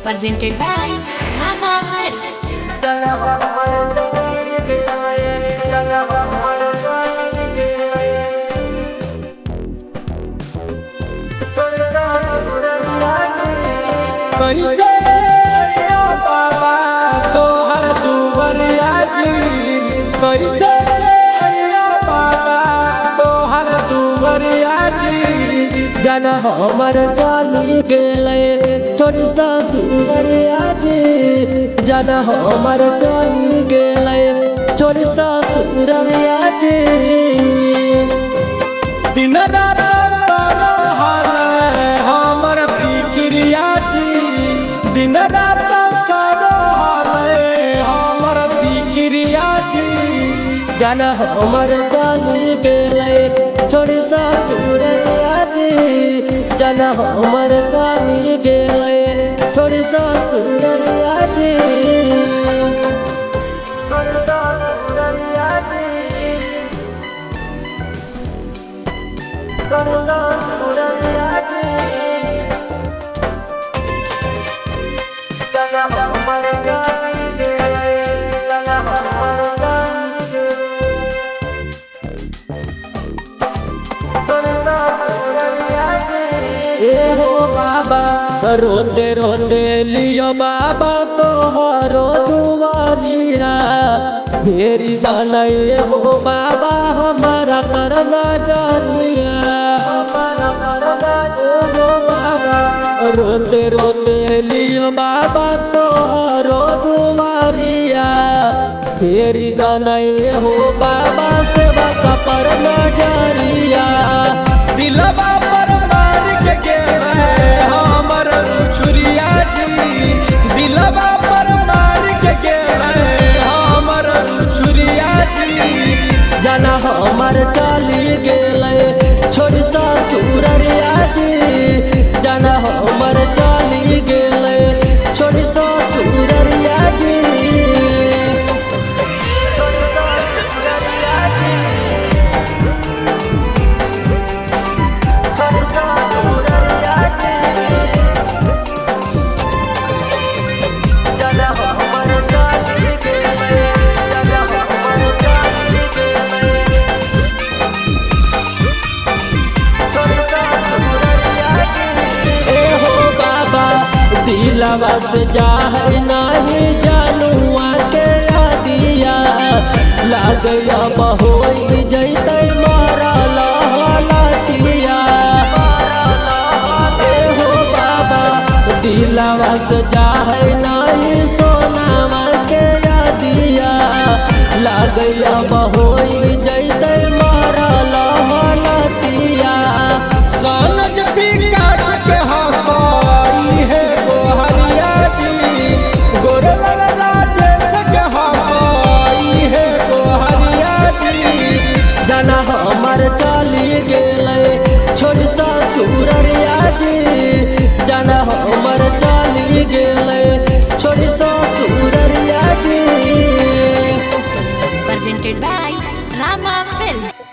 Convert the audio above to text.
Presented by Mama Health. कैसे बाबा तोहर दुवरिया जी कैसे बाबा तोहर दुवरिया जी जन हमर चली गेले छोड़ी सा दुवरिया जी जन हमर चली गेले छोड़ी सा दुवरिया जी दिन रात हमर फिक्रिया दिन रात हमर फिक्रिया जन हमर चली गेले छोड़ी सा दुवरिया जी जन हमर चली गेले छोड़ी सा दुवरिया जी हो बाबा रोते रोते लियो बाबा तोहरो दुआरिया फेरी बनाए हो बाबा हमारा करना जानिया हमारा करना हो बाबा रोते रोते लियो बाबा तोहरो दुआरिया फेरी बनाए हो बाबा सेवा का परना जानिया दिलवा पर मार के गेले हमर छुरिया जी दिलवा पर मार के गेले हमर छुरिया जी जना हमर चली गेले छोड़ी सा दुवरिया जी जना हमर चली गेले छोड़ी सा दुवरिया जी दिलवा से जाए नहीं जानुआ के दिया लागया बहोई जैते मारा लहलतिया हो बाबा दिलवा से जाए नहीं सोनावा के दिया लागया बहोई जैते मारा लहलतिया सोनज विकास के हमारी है जना हमर चली गेले छोड़ी सा दुवरिया जी जना हमर चली गेले छोड़ी सा दुवरिया जी Presented by Rama Film.